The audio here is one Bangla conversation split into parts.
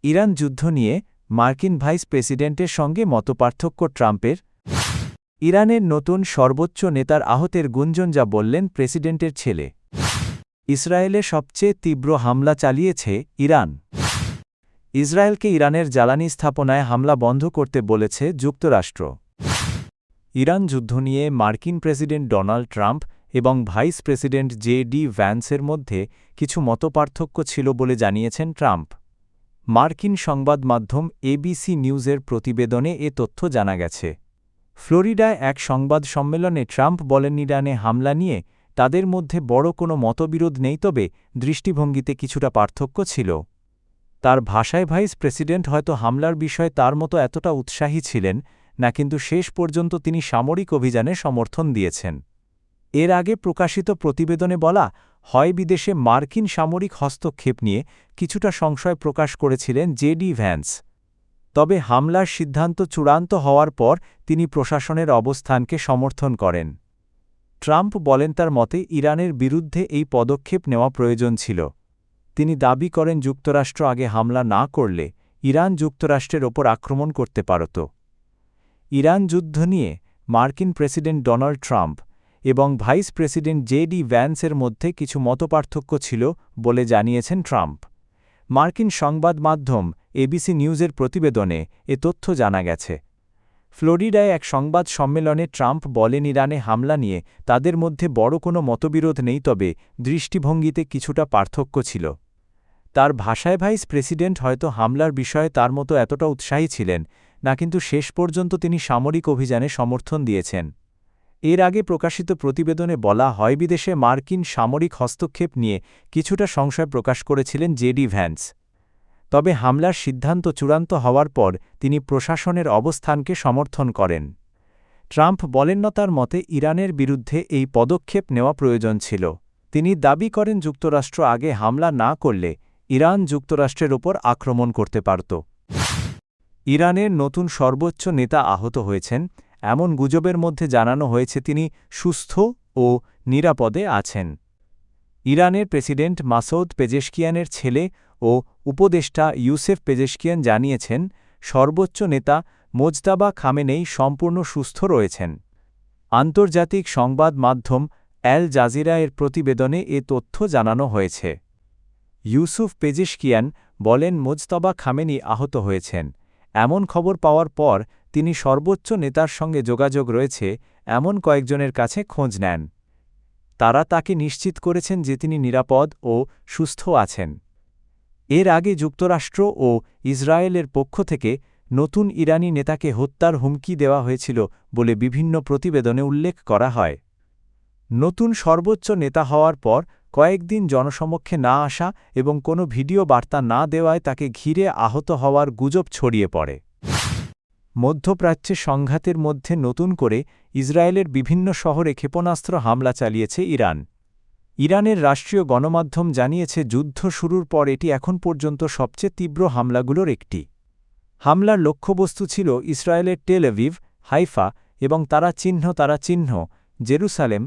ইরান যুদ্ধ নিয়ে মার্কিন ভাইস প্রেসিডেন্টের সঙ্গে মতপার্থক্য ট্রাম্পের। ইরানের নতুন সর্বোচ্চ নেতার আহতের গুঞ্জন যা বললেন প্রেসিডেন্টের ছেলে। ইসরায়েলে সবচেয়ে তীব্র হামলা চালিয়েছে ইরান। ইসরায়েলকে ইরানের জ্বালানি স্থাপনায় হামলা বন্ধ করতে বলেছে যুক্তরাষ্ট্র। ইরান যুদ্ধ নিয়ে মার্কিন প্রেসিডেন্ট ডোনাল্ড ট্রাম্প এবং ভাইস প্রেসিডেন্ট জে.ডি. ভ্যান্সের মধ্যে কিছু মতপার্থক্য ছিল বলে জানিয়েছেন ট্রাম্প। মার্কিন সংবাদ মাধ্যম এবিসি নিউজের প্রতিবেদনে এ তথ্য জানা গেছে। ফ্লোরিডায় এক সংবাদ সম্মেলনে ট্রাম্প বলেন, ইরানে হামলা নিয়ে তাদের মধ্যে বড় কোনো মতবিরোধ নেই, তবে দৃষ্টিভঙ্গিতে কিছুটা পার্থক্য ছিল। তার ভাষায় ভাইস প্রেসিডেন্ট হয়তো হামলার বিষয়ে তার মতো এতটা উৎসাহী ছিলেন না, কিন্তু শেষ পর্যন্ত তিনি সামরিক অভিযানে সমর্থন দিয়েছেন। এর আগে প্রকাশিত প্রতিবেদনে বলা হয়, বিদেশে মার্কিন সামরিক হস্তক্ষেপ নিয়ে কিছুটা সংশয় প্রকাশ করেছিলেন জে.ডি. ভ্যান্স। তবে হামলার সিদ্ধান্ত চূড়ান্ত হওয়ার পর তিনি প্রশাসনের অবস্থানকে সমর্থন করেন। ট্রাম্প বলেন, তার মতে ইরানের বিরুদ্ধে এই পদক্ষেপ নেওয়া প্রয়োজন ছিল। তিনি দাবি করেন, যুক্তরাষ্ট্র আগে হামলা না করলে ইরান যুক্তরাষ্ট্রের ওপর আক্রমণ করতে পারত। ইরান যুদ্ধ নিয়ে মার্কিন প্রেসিডেন্ট ডোনাল্ড ট্রাম্প এবং ভাইস প্রেসিডেন্ট জে.ডি. ভ্যান্সের মধ্যে কিছু মতপার্থক্য ছিল বলে জানিয়েছেন ট্রাম্প। মার্কিন সংবাদ মাধ্যম এবিসি নিউজের প্রতিবেদনে এ তথ্য জানা গেছে। ফ্লোরিডায় এক সংবাদ সম্মেলনে ট্রাম্প বলেন, ইরানে হামলা নিয়ে তাদের মধ্যে বড় কোনো মতবিরোধ নেই, তবে দৃষ্টিভঙ্গিতে কিছুটা পার্থক্য ছিল। তার ভাষায় ভাইস প্রেসিডেন্ট হয়তো হামলার বিষয়ে তার মতো এতটা উৎসাহী ছিলেন না, কিন্তু শেষ পর্যন্ত তিনি সামরিক অভিযানে সমর্থন দিয়েছেন। এর আগে প্রকাশিত প্রতিবেদনে বলা হয়, বিদেশে মার্কিন সামরিক হস্তক্ষেপ নিয়ে কিছুটা সংশয় প্রকাশ করেছিলেন জে.ডি. ভ্যান্স। তবে হামলার সিদ্ধান্ত চূড়ান্ত হওয়ার পর তিনি প্রশাসনের অবস্থানকে সমর্থন করেন। ট্রাম্প বলেন না, তার মতে ইরানের বিরুদ্ধে এই পদক্ষেপ নেওয়া প্রয়োজন ছিল। তিনি দাবি করেন, যুক্তরাষ্ট্র আগে হামলা না করলে ইরান যুক্তরাষ্ট্রের ওপর আক্রমণ করতে পারত। ইরানের নতুন সর্বোচ্চ নেতা আহত হয়েছেন এমন গুজবের মধ্যে জানানো হয়েছে তিনি সুস্থ ও নিরাপদে আছেন। ইরানের প্রেসিডেন্ট মাসউদ পেজেশকিয়ানের ছেলে ও উপদেষ্টা ইউসেফ পেজেশকিয়ান জানিয়েছেন, সর্বোচ্চ নেতা মোজতাবা খামেনেই সম্পূর্ণ সুস্থ রয়েছেন। আন্তর্জাতিক সংবাদ মাধ্যম অ্যাল জাজিরা এর প্রতিবেদনে এ তথ্য জানানো হয়েছে। ইউসুফ পেজেশকিয়ান বলেন, মোজতাবা খামেনি আহত হয়েছেন। এমন খবর পাওয়ার পর তিনি সর্বোচ্চ নেতার সঙ্গে যোগাযোগ রয়েছে এমন কয়েকজনের কাছে খোঁজ নেন। তারা তাকে নিশ্চিত করেছেন যে তিনি নিরাপদ ও সুস্থ আছেন। এর আগে যুক্তরাষ্ট্র ও ইসরায়েলের পক্ষ থেকে নতুন ইরানি নেতাকে হত্যার হুমকি দেওয়া হয়েছিল বলে বিভিন্ন প্রতিবেদনে উল্লেখ করা হয়। নতুন সর্বোচ্চ নেতা হওয়ার পর কয়েকদিন জনসমক্ষে না আসা এবং কোনো ভিডিও বার্তা না দেওয়ায় তাকে ঘিরে আহত হওয়ার গুজব ছড়িয়ে পড়ে। মধ্যপ্রাচ্যে সংঘাতের মধ্যে নতুন করে ইসরায়েলের বিভিন্ন শহরে ক্ষেপণাস্ত্র হামলা চালিয়েছে ইরান। ইরানের রাষ্ট্রীয় গণমাধ্যম জানিয়েছে, যুদ্ধ শুরুর পর এটি এখন পর্যন্ত সবচেয়ে তীব্র হামলাগুলোর একটি। হামলার লক্ষ্যবস্তু ছিল ইসরায়েলের টেল আভিভ, হাইফা এবং তারা চিহ্ন জেরুসালেম,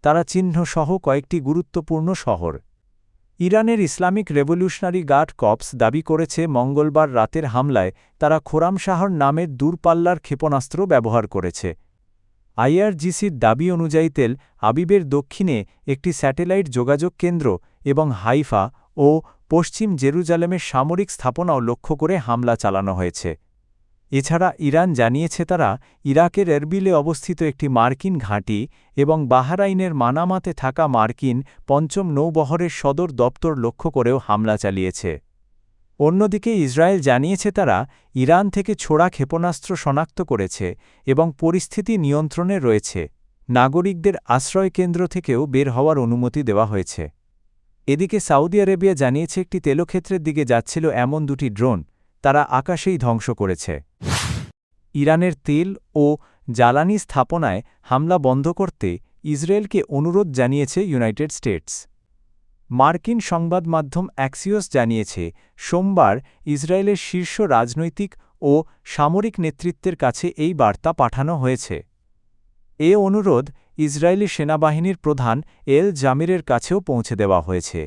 তারা চিহ্ন সহ কয়েকটি গুরুত্বপূর্ণ শহর। ইরানের ইসলামিক রেভলিউশনারি গার্ড কর্পস দাবি করেছে, মঙ্গলবার রাতের হামলায় তারা খোরামশাহর নামের দূরপাল্লার ক্ষেপণাস্ত্র ব্যবহার করেছে। আইআরজিসির দাবি অনুযায়ী তেল আবিবের দক্ষিণে একটি স্যাটেলাইট যোগাযোগ কেন্দ্র এবং হাইফা ও পশ্চিম জেরুজালেমের সামরিক স্থাপনাও লক্ষ্য করে হামলা চালানো হয়েছে। এছাড়া ইরান জানিয়েছে, তারা ইরাকের এরবিলে অবস্থিত একটি মার্কিন ঘাঁটি এবং বাহরাইনের মানামাতে থাকা মার্কিন পঞ্চম নৌবহরের সদর দপ্তর লক্ষ্য করেও হামলা চালিয়েছে। অন্যদিকে ইসরায়েল জানিয়েছে, তারা ইরান থেকে ছোড়া ক্ষেপণাস্ত্র শনাক্ত করেছে এবং পরিস্থিতি নিয়ন্ত্রণে রয়েছে। নাগরিকদের আশ্রয়কেন্দ্র থেকেও বের হওয়ার অনুমতি দেওয়া হয়েছে। এদিকে সৌদি আরবিয়া জানিয়েছে, একটি তেলক্ষেত্রের দিকে যাচ্ছিল এমন দুটি ড্রোন তারা আকাশেই ধ্বংস করেছে। ইরানের তেল ও জ্বালানি স্থাপনায় হামলা বন্ধ করতে ইসরায়েলকে অনুরোধ জানিয়েছে ইউনাইটেড স্টেটস। মার্কিন সংবাদ মাধ্যম অ্যাক্সিওস জানিয়েছে, সোমবার ইসরায়েলের শীর্ষ রাজনৈতিক ও সামরিক নেতৃত্বের কাছে এই বার্তা পাঠানো হয়েছে। এ অনুরোধ ইসরায়েলি সেনাবাহিনীর প্রধান এল জামিরের কাছেও পৌঁছে দেওয়া হয়েছে।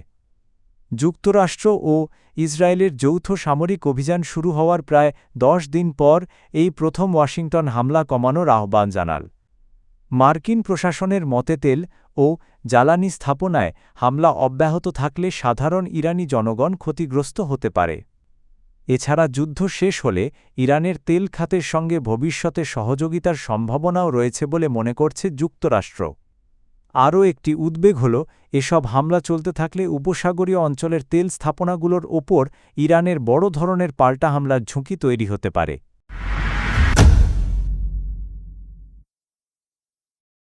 যুক্তরাষ্ট্র ও ইসরায়েলের যৌথ সামরিক অভিযান শুরু হওয়ার প্রায় 10 দিন পর এই প্রথম ওয়াশিংটন হামলা কমানোর আহ্বান জানাল। মার্কিন প্রশাসনের মতে তেল ও জ্বালানি স্থাপনায় হামলা অব্যাহত থাকলে সাধারণ ইরানি জনগণ ক্ষতিগ্রস্ত হতে পারে। এছাড়া যুদ্ধ শেষ হলে ইরানের তেল খাতের সঙ্গে ভবিষ্যতে সহযোগিতার সম্ভাবনাও রয়েছে বলে মনে করছে যুক্তরাষ্ট্র। আরও একটি উদ্বেগ হল, এসব হামলা চলতে থাকলে উপসাগরীয় অঞ্চলের তেল স্থাপনাগুলোর ওপর ইরানের বড় ধরনের পাল্টা হামলার ঝুঁকি তৈরি হতে পারে।